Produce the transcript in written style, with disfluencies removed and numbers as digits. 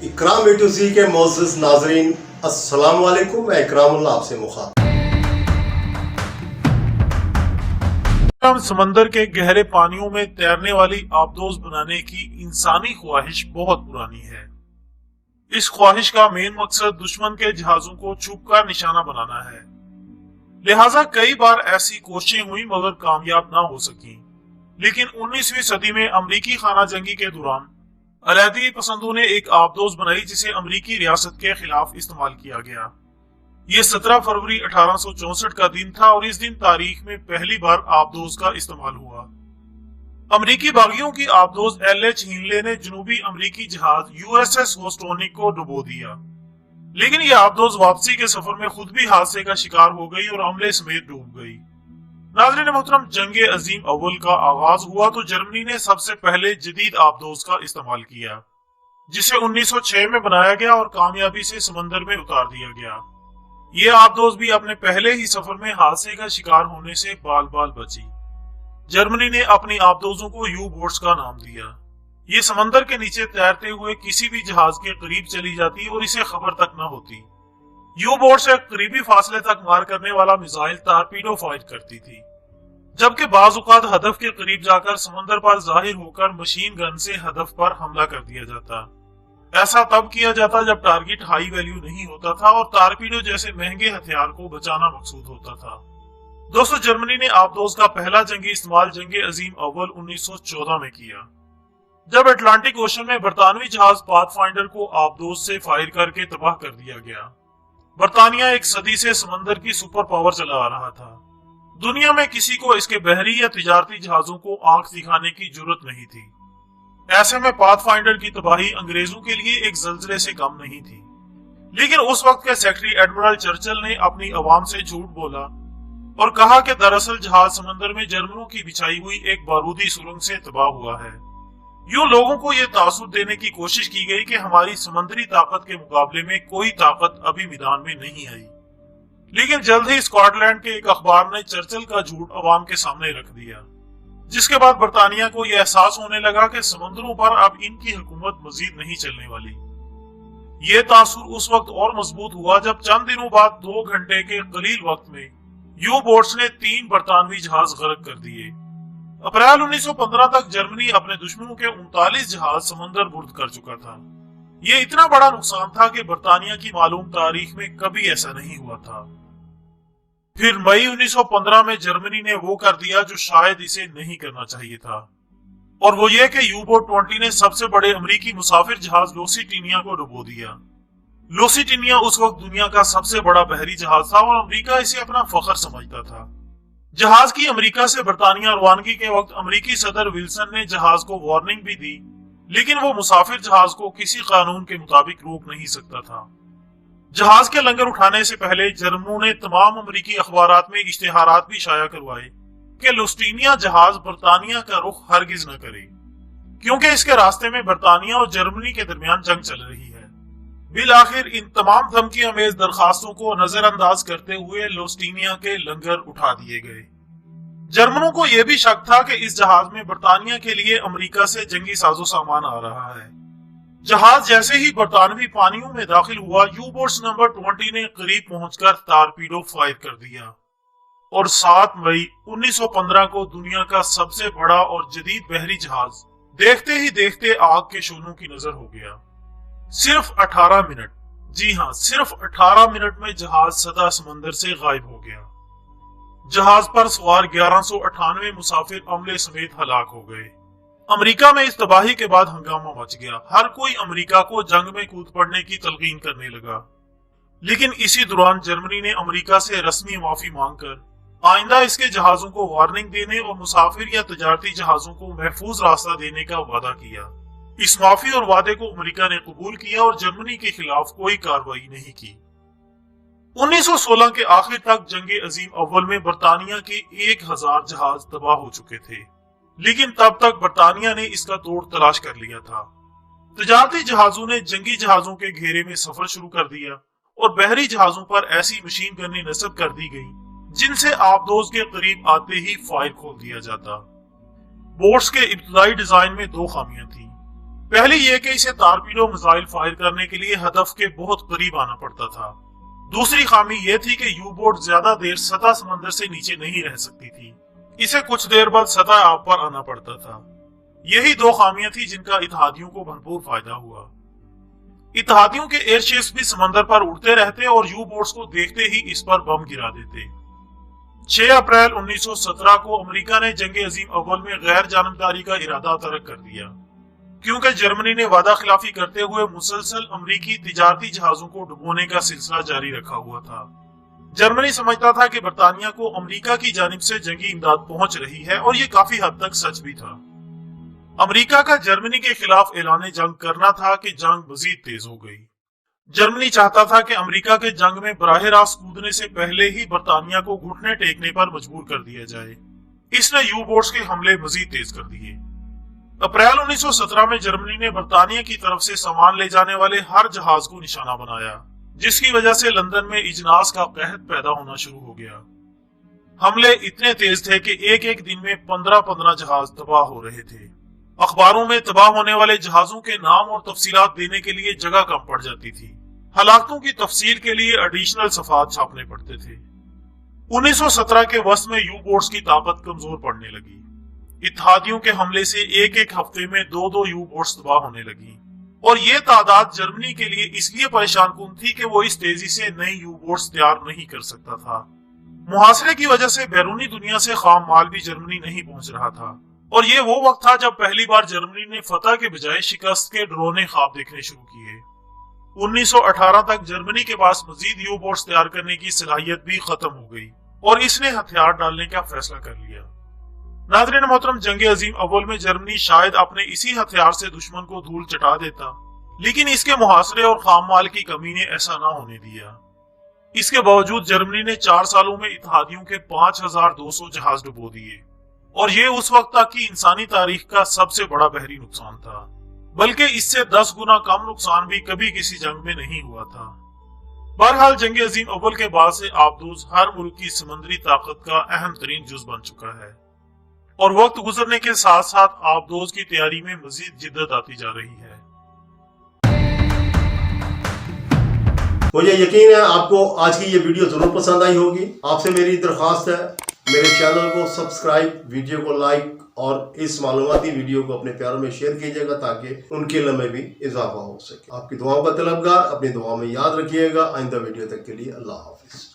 اکرام اے to زی کے معزز ناظرین السلام علیکم، میں اکرام اللہ آپ سے مخاطب۔ سمندر کے گہرے پانیوں میں تیرنے والی آبدوز بنانے کی انسانی خواہش بہت پرانی ہے۔ اس خواہش کا مین مقصد دشمن کے جہازوں کو چھپ کر نشانہ بنانا ہے، لہٰذا کئی بار ایسی کوششیں ہوئی مگر کامیاب نہ ہو سکیں۔ لیکن 19ویں صدی میں امریکی خانہ جنگی کے دوران علیحدگی پسندوں نے ایک آبدوز بنائی جسے امریکی ریاست کے خلاف استعمال کیا گیا۔ یہ 17 فروری 1864 کا دن تھا اور اس دن تاریخ میں پہلی بار آبدوز کا استعمال ہوا۔ امریکی باغیوں کی آبدوز LH ہینلے نے جنوبی امریکی جہاز USS ہوسٹونک کو ڈبو دیا، لیکن یہ آبدوز واپسی کے سفر میں خود بھی حادثے کا شکار ہو گئی اور عملے سمیت ڈوب گئی۔ ناظرین محترم، جنگ عظیم اول کا آغاز ہوا تو جرمنی نے سب سے پہلے جدید آبدوز کا استعمال کیا، جسے 1906 میں بنایا گیا اور کامیابی سے سمندر میں اتار دیا گیا۔ یہ آبدوز بھی اپنے پہلے ہی سفر میں حادثے کا شکار ہونے سے بال بال بچی۔ جرمنی نے اپنی آبدوزوں کو یو بوٹس کا نام دیا۔ یہ سمندر کے نیچے تیرتے ہوئے کسی بھی جہاز کے قریب چلی جاتی اور اسے خبر تک نہ ہوتی۔ یو بوٹ سے قریبی فاصلے تک مار کرنے والا میزائل ٹارپیڈو فائر کرتی تھی، جبکہ بعض اوقات ہدف کے قریب جا کر سمندر پر ظاہر ہو کر مشین گن سے ہدف پر حملہ کر دیا جاتا۔ ایسا تب کیا جاتا جب ٹارگٹ ہائی ویلیو نہیں ہوتا تھا اور ٹارپیڈو جیسے مہنگے ہتھیار کو بچانا مقصود ہوتا تھا۔ دوستو، جرمنی نے آبدوز کا پہلا جنگی استعمال جنگ عظیم اول 1914 میں کیا، جب اٹلانٹک اوشن میں برطانوی جہاز پاتھ فائنڈر کو آبدوز سے فائر کر کے تباہ کر دیا گیا۔ برطانیہ ایک صدی سے سمندر کی سپر پاور چلا آ رہا تھا۔ دنیا میں کسی کو اس کے بحری یا تجارتی جہازوں کو آنکھ دکھانے کی جرت نہیں تھی۔ ایسے میں پاتھ فائنڈر کی تباہی انگریزوں کے لیے ایک زلزلے سے کم نہیں تھی۔ لیکن اس وقت کے سیکرٹری ایڈمرل چرچل نے اپنی عوام سے جھوٹ بولا اور کہا کہ دراصل جہاز سمندر میں جرمنوں کی بچھائی ہوئی ایک بارودی سرنگ سے تباہ ہوا ہے۔ یوں لوگوں کو یہ تاثر دینے کی کوشش کی گئی کہ ہماری سمندری طاقت کے مقابلے میں کوئی طاقت ابھی میدان میں نہیں آئی۔ لیکن جلد ہی اسکاٹ لینڈ کے ایک اخبار نے چرچل کا جھوٹ عوام کے سامنے رکھ دیا، جس کے بعد برطانیہ کو یہ احساس ہونے لگا کہ سمندروں پر اب ان کی حکومت مزید نہیں چلنے والی۔ یہ تاثر اس وقت اور مضبوط ہوا جب چند دنوں بعد 2 گھنٹے کے قلیل وقت میں یو بوٹس نے 3 برطانوی جہاز غرق کر دیے۔ اپریل 1915 تک جرمنی اپنے دشمنوں کے 39 جہاز سمندر برد کر چکا تھا۔ یہ اتنا بڑا نقصان تھا کہ برطانیہ کی معلوم تاریخ میں کبھی ایسا نہیں ہوا تھا۔ پھر مئی 1915 میں جرمنی نے وہ کر دیا جو شاید اسے نہیں کرنا چاہیے تھا، اور وہ یہ کہ یو بوٹ 20 نے سب سے بڑے امریکی مسافر جہاز لوسیٹینیا کو ڈبو دیا۔ لوسیٹینیا اس وقت دنیا کا سب سے بڑا بحری جہاز تھا اور امریکہ اسے اپنا فخر سمجھتا تھا۔ جہاز کی امریکہ سے برطانیہ روانگی کے وقت امریکی صدر ولسن نے جہاز کو وارننگ بھی دی، لیکن وہ مسافر جہاز کو کسی قانون کے مطابق روک نہیں سکتا تھا۔ جہاز کے لنگر اٹھانے سے پہلے جرمنوں نے تمام امریکی اخبارات میں اشتہارات بھی شائع کروائے کہ لوسٹینیا جہاز برطانیہ کا رخ ہرگز نہ کرے، کیونکہ اس کے راستے میں برطانیہ اور جرمنی کے درمیان جنگ چل رہی ہے۔ بالآخر ان تمام دھمکی آمیز درخواستوں کو نظر انداز کرتے ہوئے لوسٹینیا کے لنگر اٹھا دیے گئے۔ جرمنوں کو یہ بھی شک تھا کہ اس جہاز میں برطانیہ کے لیے امریکہ سے جنگی ساز و سامان آ رہا ہے۔ جہاز جیسے ہی برطانوی پانیوں میں داخل ہوا، یو بوٹس نمبر 20 نے قریب پہنچ کر ٹارپیڈو فائر کر دیا اور 7 مئی 1915 کو دنیا کا سب سے بڑا اور جدید بحری جہاز دیکھتے ہی دیکھتے آگ کے شعلوں کی نظر ہو گیا۔ صرف 18 منٹ، جی ہاں صرف 18 منٹ میں جہاز سطح سمندر سے غائب ہو گیا۔ جہاز پر سوار 1198 مسافر عملے سمیت ہلاک ہو گئے۔ امریکہ میں اس تباہی کے بعد ہنگامہ مچ گیا۔ ہر کوئی امریکہ کو جنگ میں کود پڑنے کی تلقین کرنے لگا، لیکن اسی دوران جرمنی نے امریکہ سے رسمی معافی مانگ کر آئندہ اس کے جہازوں کو وارننگ دینے اور مسافر یا تجارتی جہازوں کو محفوظ راستہ دینے کا وعدہ کیا۔ اس معافی اور وعدے کو امریکہ نے قبول کیا اور جرمنی کے خلاف کوئی کارروائی نہیں کی۔ 1916 کے آخر تک جنگ عظیم اول میں برطانیہ کے 1000 جہاز تباہ ہو چکے تھے، لیکن تب تک برطانیہ نے اس کا توڑ تلاش کر لیا تھا۔ تجارتی جہازوں نے جنگی جہازوں کے گھیرے میں سفر شروع کر دیا اور بحری جہازوں پر ایسی مشین گنیں نصب کر دی گئی جن سے آبدوز کے قریب آتے ہی فائر کھول دیا جاتا۔ بوٹس کے ابتدائی ڈیزائن میں 2 خامیاں تھیں۔ پہلی یہ کہ اسے تارپیڈو میزائل فائر کرنے کے لیے ہدف کے بہت قریب آنا پڑتا تھا۔ دوسری خامی یہ تھی کہ یو بوٹ زیادہ دیر سطح سمندر سے نیچے نہیں رہ سکتی تھی، اسے کچھ دیر بعد سطح آب پر آنا پڑتا تھا۔ یہی دو خامیاں تھیں جن کا اتحادیوں کو بھرپور فائدہ ہوا۔ اتحادیوں کے ایئر شپس بھی سمندر پر اڑتے رہتے اور یو بوٹس کو دیکھتے ہی اس پر بم گرا دیتے۔ 6 اپریل 1917 کو امریکہ نے جنگ عظیم اول میں غیر جانبداری کا ارادہ ترک کر دیا، کیونکہ جرمنی نے وعدہ خلافی کرتے ہوئے مسلسل امریکی تجارتی جہازوں کو ڈبونے کا سلسلہ جاری رکھا ہوا تھا۔ جرمنی سمجھتا تھا کہ برطانیہ کو امریکہ کی جانب سے جنگی امداد پہنچ رہی ہے، اور یہ کافی حد تک سچ بھی تھا۔ امریکہ کا جرمنی کے خلاف اعلان جنگ کرنا تھا کہ جنگ مزید تیز ہو گئی۔ جرمنی چاہتا تھا کہ امریکہ کے جنگ میں براہ راست کودنے سے پہلے ہی برطانیہ کو گھٹنے ٹیکنے پر مجبور کر دیا جائے۔ اس نے یو بوٹس کے حملے مزید تیز کر دیے۔ اپریل 1917 میں جرمنی نے برطانیہ کی طرف سے سامان لے جانے والے ہر جہاز کو نشانہ بنایا، جس کی وجہ سے لندن میں اجناس کا قحط پیدا ہونا شروع ہو گیا۔ حملے اتنے تیز تھے کہ ایک ایک دن میں 15 جہاز تباہ ہو رہے تھے۔ اخباروں میں تباہ ہونے والے جہازوں کے نام اور تفصیلات دینے کے لیے جگہ کم پڑ جاتی تھی۔ ہلاکتوں کی تفصیل کے لیے ایڈیشنل صفحات چھاپنے پڑتے تھے۔ 1917 کے وسط میں یو بوٹس کی طاقت کمزور پڑنے لگی۔ اتحادیوں کے حملے سے ایک ایک ہفتے میں 2 یو بوٹس تباہ ہونے لگی، اور یہ تعداد جرمنی کے لیے اس لیے پریشان کن تھی کہ وہ اس تیزی سے نئی یو بوٹس تیار نہیں کر سکتا تھا۔ محاصرے کی وجہ سے بیرونی دنیا سے خام مال بھی جرمنی نہیں پہنچ رہا تھا، اور یہ وہ وقت تھا جب پہلی بار جرمنی نے فتح کے بجائے شکست کے ڈرونے خواب دیکھنے شروع کیے۔ 1918 تک جرمنی کے پاس مزید یو بوٹس تیار کرنے کی صلاحیت بھی ختم ہو گئی، اور اس نے ہتھیار ڈالنے کا فیصلہ کر لیا۔ ناظرین محترم، جنگ عظیم اول میں جرمنی شاید اپنے اسی ہتھیار سے دشمن کو دھول چٹا دیتا، لیکن اس کے محاصرے اور خام مال کی کمی نے ایسا نہ ہونے دیا۔ اس کے باوجود جرمنی نے 4 سالوں میں اتحادیوں کے 5200 جہاز ڈبو دیے، اور یہ اس وقت تک کی انسانی تاریخ کا سب سے بڑا بحری نقصان تھا، بلکہ اس سے 10 گنا کم نقصان بھی کبھی کسی جنگ میں نہیں ہوا تھا۔ بہرحال جنگ عظیم اول کے بعد سے آبدوز ہر ملک کی سمندری طاقت کا اہم ترین جز بن چکا ہے، اور وقت گزرنے کے ساتھ ساتھ آبدوز کی تیاری میں مزید جدت آتی جا رہی ہے۔ مجھے یقین ہے آپ کو آج کی یہ ویڈیو ضرور پسند آئی ہوگی۔ آپ سے میری درخواست ہے، میرے چینل کو سبسکرائب، ویڈیو کو لائک اور اس معلوماتی ویڈیو کو اپنے پیاروں میں شیئر کیجیے گا تاکہ ان کے علم میں بھی اضافہ ہو سکے۔ آپ کی دعاؤں کا طلبگار، اپنی دعاؤں میں یاد رکھیے گا۔ آئندہ ویڈیو تک کے لیے اللہ حافظ۔